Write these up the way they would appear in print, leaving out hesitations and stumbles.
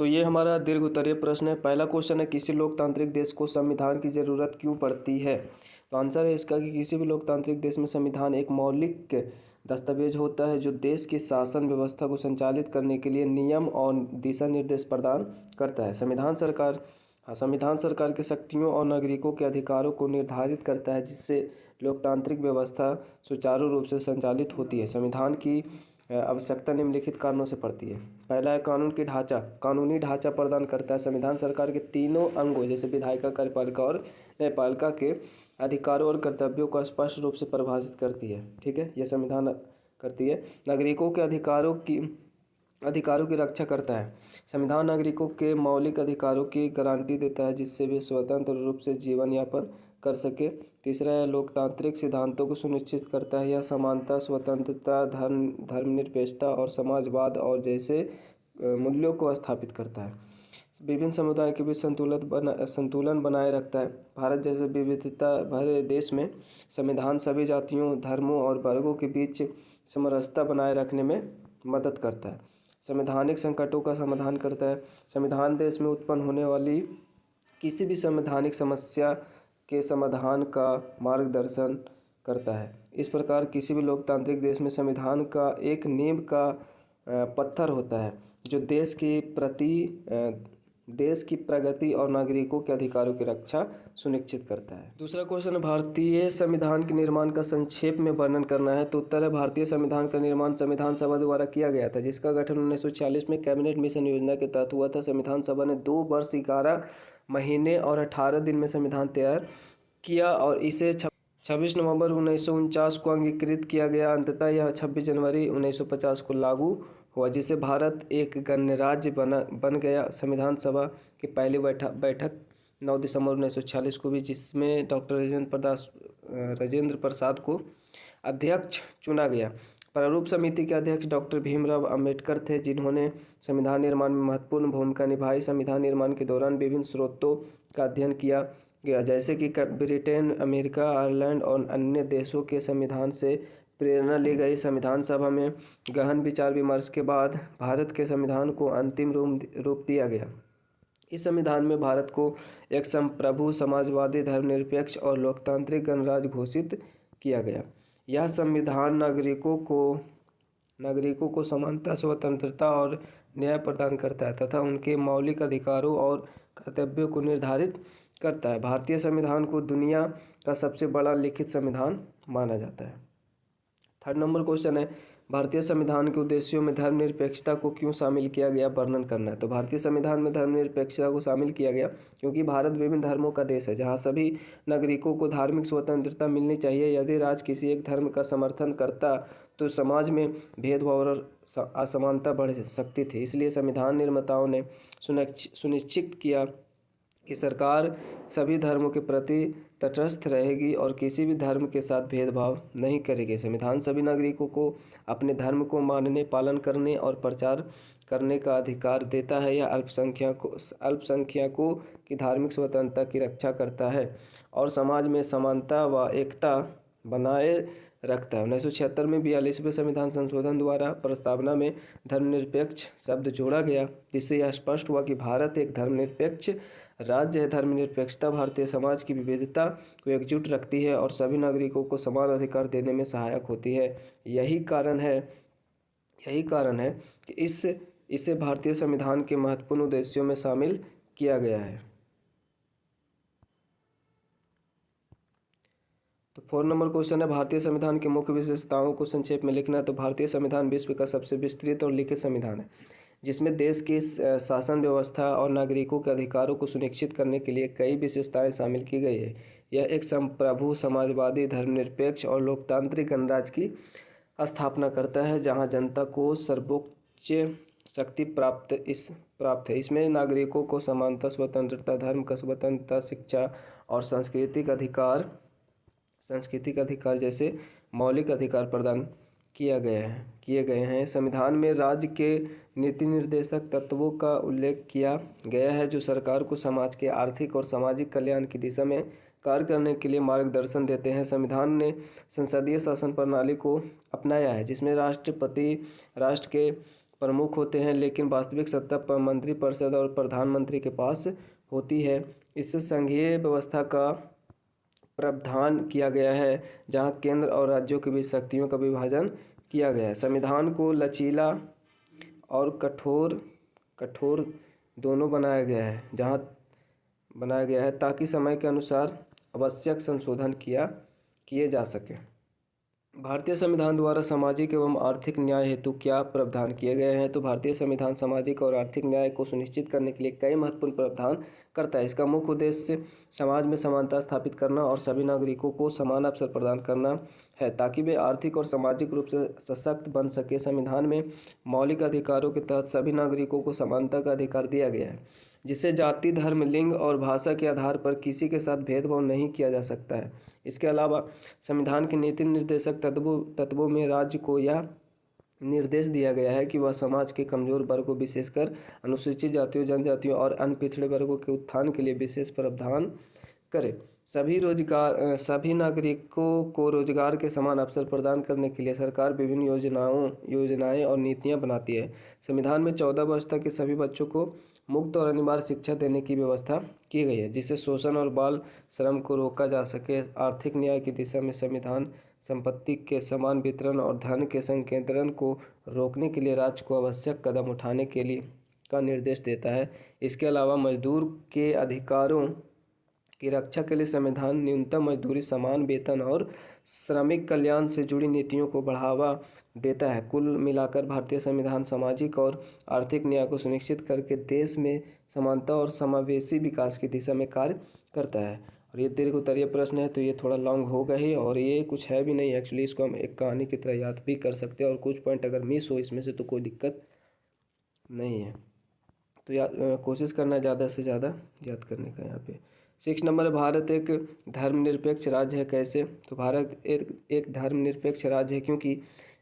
तो ये हमारा दीर्घ उत्तरीय प्रश्न है। पहला क्वेश्चन है, किसी लोकतांत्रिक देश को संविधान की जरूरत क्यों पड़ती है? तो आंसर है इसका कि किसी भी लोकतांत्रिक देश में संविधान एक मौलिक दस्तावेज होता है जो देश की शासन व्यवस्था को संचालित करने के लिए नियम और दिशा निर्देश प्रदान करता है। संविधान सरकार की शक्तियों और नागरिकों के अधिकारों को निर्धारित करता है, जिससे लोकतांत्रिक व्यवस्था सुचारू रूप से संचालित होती है। संविधान की आवश्यकता निम्नलिखित कारणों से पड़ती है। पहला है कानूनी ढांचा प्रदान करता है। संविधान सरकार के तीनों अंगों जैसे विधायिका, कार्यपालिका और न्यायपालिका के अधिकारों और कर्तव्यों को स्पष्ट रूप से परिभाषित करती है। ठीक है, यह संविधान करती है। नागरिकों के अधिकारों की रक्षा करता है। संविधान नागरिकों के मौलिक अधिकारों की गारंटी देता है, जिससे वे स्वतंत्र रूप से जीवन यापन कर सके। तीसरा है लोकतांत्रिक सिद्धांतों को सुनिश्चित करता है। यह समानता, स्वतंत्रता, धर्मनिरपेक्षता और समाजवाद और जैसे मूल्यों को स्थापित करता है। विभिन्न समुदायों के बीच संतुलन बनाए रखता है। भारत जैसे विविधता भरे देश में संविधान सभी जातियों, धर्मों और वर्गों के बीच समरसता बनाए रखने में मदद करता है। संवैधानिक संकटों का समाधान करता है। संविधान देश में उत्पन्न होने वाली किसी भी संवैधानिक समस्या के समाधान का मार्गदर्शन करता है। इस प्रकार किसी भी लोकतांत्रिक देश में संविधान का एक नींव का पत्थर होता है, जो देश की प्रगति और नागरिकों के अधिकारों की रक्षा सुनिश्चित करता है। दूसरा क्वेश्चन है, भारतीय संविधान के निर्माण का संक्षेप में वर्णन करना है। तो उत्तर है, भारतीय संविधान का निर्माण संविधान सभा द्वारा किया गया था, जिसका गठन 1946 में कैबिनेट मिशन योजना के तहत हुआ था। संविधान सभा ने 2 वर्ष 11 महीने और 18 दिन में संविधान तैयार किया और इसे 26 नवंबर 1949 को अंगीकृत किया गया। अंततः यह 26 जनवरी 1950 को लागू हुआ, जिससे भारत एक गणराज्य बन गया। संविधान सभा की पहली बैठक 9 दिसंबर 1946 को भी, जिसमें डॉक्टर राजेंद्र प्रसाद को अध्यक्ष चुना गया। प्रारूप समिति के अध्यक्ष डॉक्टर भीमराव अंबेडकर थे, जिन्होंने संविधान निर्माण में महत्वपूर्ण भूमिका निभाई। संविधान निर्माण के दौरान विभिन्न स्रोतों का अध्ययन किया गया, जैसे कि ब्रिटेन, अमेरिका, आयरलैंड और अन्य देशों के संविधान से प्रेरणा ली गई। संविधान सभा में गहन विचार विमर्श के बाद भारत के संविधान को अंतिम रूप दिया गया। इस संविधान में भारत को एक संप्रभु, समाजवादी, धर्मनिरपेक्ष और लोकतांत्रिक गणराज्य घोषित किया गया। यह संविधान नागरिकों को समानता, स्वतंत्रता और न्याय प्रदान करता है तथा उनके मौलिक अधिकारों और कर्तव्यों को निर्धारित करता है। भारतीय संविधान को दुनिया का सबसे बड़ा लिखित संविधान माना जाता है। थर्ड नंबर क्वेश्चन है, भारतीय संविधान के उद्देश्यों में धर्मनिरपेक्षता को क्यों शामिल किया गया, वर्णन करना है। तो भारतीय संविधान में धर्मनिरपेक्षता को शामिल किया गया क्योंकि भारत विभिन्न धर्मों का देश है, जहां सभी नागरिकों को धार्मिक स्वतंत्रता मिलनी चाहिए। यदि राज्य किसी एक धर्म का समर्थन करता तो समाज में भेदभाव और असमानता बढ़ सकती थी। इसलिए संविधान निर्माताओं ने सुनिश्चित किया कि सरकार सभी धर्मों के प्रति तटस्थ रहेगी और किसी भी धर्म के साथ भेदभाव नहीं करेगी। संविधान सभी नागरिकों को अपने धर्म को मानने, पालन करने और प्रचार करने का अधिकार देता है। यह अल्पसंख्यकों की धार्मिक स्वतंत्रता की रक्षा करता है और समाज में समानता व एकता बनाए रखता है। 1976 में 42वें संविधान संशोधन द्वारा प्रस्तावना में धर्मनिरपेक्ष शब्द जोड़ा गया, जिससे यह स्पष्ट हुआ कि भारत एक धर्मनिरपेक्ष राज्य है। धर्मनिरपेक्षता भारतीय समाज की विविधता को एकजुट रखती है और सभी नागरिकों को समान अधिकार देने में सहायक होती है। यही कारण है कि इसे भारतीय संविधान के महत्वपूर्ण उद्देश्यों में शामिल किया गया है। तो 4 नंबर क्वेश्चन है, भारतीय संविधान की मुख्य विशेषताओं को संक्षेप में लिखना है। तो भारतीय संविधान विश्व का सबसे विस्तृत और लिखित संविधान है, जिसमें देश की शासन व्यवस्था और नागरिकों के अधिकारों को सुनिश्चित करने के लिए कई विशेषताएं शामिल की गई है। यह एक संप्रभु, समाजवादी, धर्मनिरपेक्ष और लोकतांत्रिक गणराज्य की स्थापना करता है, जहां जनता को सर्वोच्च शक्ति प्राप्त है। इसमें नागरिकों को समानता, स्वतंत्रता, धर्म का स्वतंत्रता, शिक्षा और सांस्कृतिक अधिकार जैसे मौलिक अधिकार प्रदान किए गए हैं। संविधान में राज्य के नीति निर्देशक तत्वों का उल्लेख किया गया है, जो सरकार को समाज के आर्थिक और सामाजिक कल्याण की दिशा में कार्य करने के लिए मार्गदर्शन देते हैं। संविधान ने संसदीय शासन प्रणाली को अपनाया है, जिसमें राष्ट्र के प्रमुख होते हैं, लेकिन वास्तविक सत्ता पर मंत्रिपरिषद और प्रधानमंत्री के पास होती है। इससे संघीय व्यवस्था का प्रावधान किया गया है, जहां केंद्र और राज्यों के बीच शक्तियों का विभाजन किया गया है। संविधान को लचीला और कठोर कठोर दोनों बनाया गया है ताकि समय के अनुसार आवश्यक संशोधन किए जा सके। भारतीय संविधान द्वारा सामाजिक एवं आर्थिक न्याय हेतु क्या प्रावधान किए गए हैं? तो भारतीय संविधान सामाजिक और आर्थिक न्याय को सुनिश्चित करने के लिए कई महत्वपूर्ण प्रावधान करता है। इसका मुख्य उद्देश्य समाज में समानता स्थापित करना और सभी नागरिकों को समान अवसर प्रदान करना है, ताकि वे आर्थिक और सामाजिक रूप से सशक्त बन सके। संविधान में मौलिक अधिकारों के तहत सभी नागरिकों को समानता का अधिकार दिया गया है, जिससे जाति, धर्म, लिंग और भाषा के आधार पर किसी के साथ भेदभाव नहीं किया जा सकता है। इसके अलावा संविधान के नीति निर्देशक तत्वों में राज्य को यह निर्देश दिया गया है कि वह समाज के कमजोर वर्गों, विशेषकर अनुसूचित जातियों, जनजातियों और अन्य पिछड़े वर्गों के उत्थान के लिए विशेष प्रावधान करे। सभी नागरिकों को रोजगार के समान अवसर प्रदान करने के लिए सरकार विभिन्न योजनाएं और नीतियां बनाती है। संविधान में 14 वर्ष तक के सभी बच्चों को मुफ्त और अनिवार्य शिक्षा देने की व्यवस्था की गई है, जिससे शोषण और बाल श्रम को रोका जा सके। आर्थिक न्याय की दिशा में संविधान संपत्ति के समान वितरण और धन के संकेंद्रण को रोकने के लिए राज्य को आवश्यक कदम उठाने के लिए का निर्देश देता है। इसके अलावा मजदूर के अधिकारों की रक्षा के लिए संविधान न्यूनतम मजदूरी, समान वेतन और श्रमिक कल्याण से जुड़ी नीतियों को बढ़ावा देता है। कुल मिलाकर भारतीय संविधान सामाजिक और आर्थिक न्याय को सुनिश्चित करके देश में समानता और समावेशी विकास की दिशा में कार्य करता है। और ये दीर्घ उत्तरीय प्रश्न है, तो ये थोड़ा लॉन्ग होगा ही, और ये कुछ है भी नहीं एक्चुअली। इसको हम एक कहानी की तरह याद भी कर सकते हैं, और कुछ पॉइंट अगर मिस हो इसमें से तो कोई दिक्कत नहीं है। तो कोशिश करना ज़्यादा से ज़्यादा याद करने का। यहाँ पे 6 नंबर, भारत एक धर्मनिरपेक्ष राज्य है। कैसे? तो भारत एक धर्मनिरपेक्ष राज्य है क्योंकि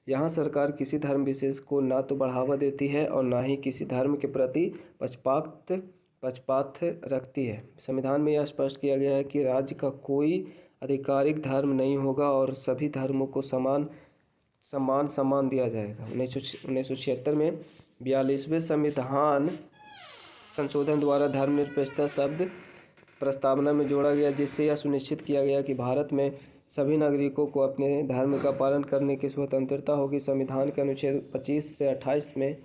यहाँ सरकार किसी धर्म विशेष को ना तो बढ़ावा देती है और ना ही किसी धर्म के प्रति पक्षपात रखती है। संविधान में यह स्पष्ट किया गया है कि राज्य का कोई आधिकारिक धर्म नहीं होगा और सभी धर्मों को सम्मान दिया जाएगा। 1976 में 42वें संविधान संशोधन द्वारा धर्मनिरपेक्षता शब्द प्रस्तावना में जोड़ा गया, जिससे यह सुनिश्चित किया गया कि भारत में सभी नागरिकों को अपने धर्म का पालन करने की स्वतंत्रता होगी। संविधान के अनुच्छेद 25 से 28 में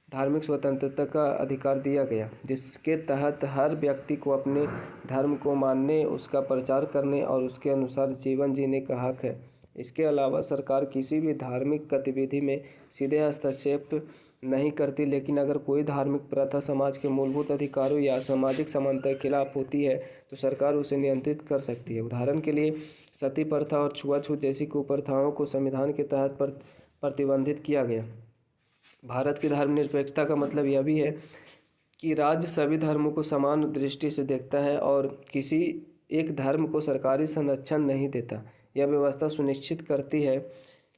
धार्मिक स्वतंत्रता का अधिकार दिया गया, जिसके तहत हर व्यक्ति को अपने धर्म को मानने, उसका प्रचार करने और उसके अनुसार जीवन जीने का हक है। इसके अलावा सरकार किसी भी धार्मिक गतिविधि में सीधे हस्तक्षेप नहीं करती, लेकिन अगर कोई धार्मिक प्रथा समाज के मूलभूत अधिकारों या सामाजिक समानता के खिलाफ होती है तो सरकार उसे नियंत्रित कर सकती है। उदाहरण के लिए सती प्रथा और छुआछूत जैसी कुप्रथाओं को संविधान के तहत प्रतिबंधित किया गया। भारत की धर्मनिरपेक्षता का मतलब यह भी है कि राज्य सभी धर्मों को समान दृष्टि से देखता है और किसी एक धर्म को सरकारी संरक्षण नहीं देता। यह व्यवस्था सुनिश्चित करती है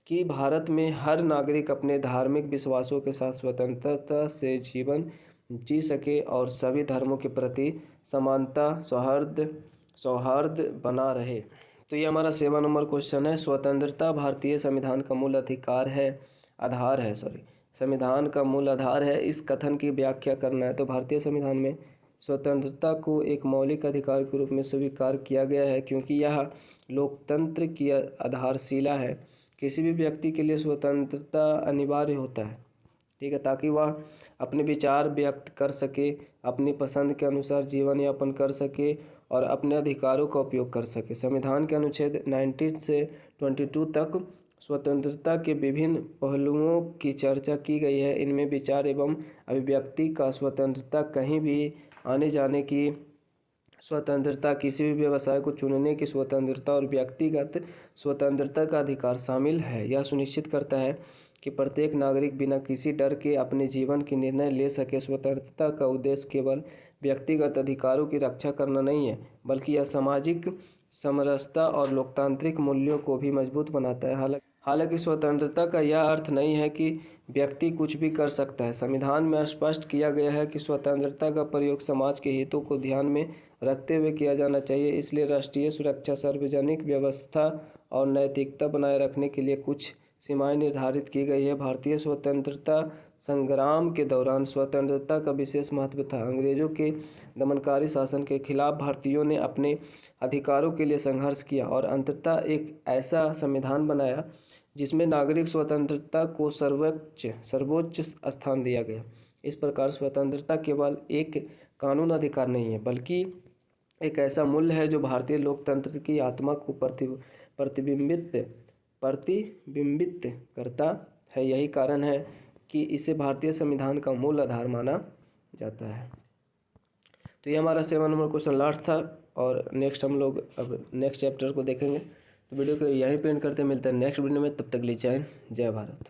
कि भारत में हर नागरिक अपने धार्मिक विश्वासों के साथ स्वतंत्रता से जीवन जी सके और सभी धर्मों के प्रति समानता, सौहार्द बना रहे। तो ये हमारा 7 नंबर क्वेश्चन है। स्वतंत्रता भारतीय संविधान का मूल संविधान का मूल आधार है। इस कथन की व्याख्या करना है तो भारतीय संविधान में स्वतंत्रता को एक मौलिक अधिकार के रूप में स्वीकार किया गया है, क्योंकि यह लोकतंत्र की आधारशिला है। किसी भी व्यक्ति के लिए स्वतंत्रता अनिवार्य होता है, ठीक है, ताकि वह अपने विचार व्यक्त कर सके, अपनी पसंद के अनुसार जीवन यापन कर सके और अपने अधिकारों का उपयोग कर सके। संविधान के अनुच्छेद 19 से 22 तक स्वतंत्रता के विभिन्न पहलुओं की चर्चा की गई है। इनमें विचार एवं अभिव्यक्ति का स्वतंत्रता, कहीं भी आने जाने की स्वतंत्रता, किसी भी व्यवसाय को चुनने की स्वतंत्रता और व्यक्तिगत स्वतंत्रता का अधिकार शामिल है। यह सुनिश्चित करता है कि प्रत्येक नागरिक बिना किसी डर के अपने जीवन के निर्णय ले सके। स्वतंत्रता का उद्देश्य केवल व्यक्तिगत अधिकारों की रक्षा करना नहीं है, बल्कि यह सामाजिक समरसता और लोकतांत्रिक मूल्यों को भी मजबूत बनाता है। हालांकि स्वतंत्रता का यह अर्थ नहीं है कि व्यक्ति कुछ भी कर सकता है। संविधान में स्पष्ट किया गया है कि स्वतंत्रता का प्रयोग समाज के हितों को ध्यान में रखते हुए किया जाना चाहिए। इसलिए राष्ट्रीय सुरक्षा, सार्वजनिक व्यवस्था और नैतिकता बनाए रखने के लिए कुछ सीमाएं निर्धारित की गई है। भारतीय स्वतंत्रता संग्राम के दौरान स्वतंत्रता का विशेष महत्व था। अंग्रेजों के दमनकारी शासन के खिलाफ भारतीयों ने अपने अधिकारों के लिए संघर्ष किया और अंततः एक ऐसा संविधान बनाया जिसमें नागरिक स्वतंत्रता को सर्वोच्च स्थान दिया गया। इस प्रकार स्वतंत्रता केवल एक कानून अधिकार नहीं है, बल्कि एक ऐसा मूल्य है जो भारतीय लोकतंत्र की आत्मा को प्रतिबिंबित करता है। यही कारण है कि इसे भारतीय संविधान का मूल आधार माना जाता है। तो ये हमारा 7 नंबर क्वेश्चन लास्ट था और नेक्स्ट हम लोग अब नेक्स्ट चैप्टर को देखेंगे। तो वीडियो को यहीं पे एंड करते मिलते हैं नेक्स्ट वीडियो में। तब तक के लिए जय हिंद, जय भारत।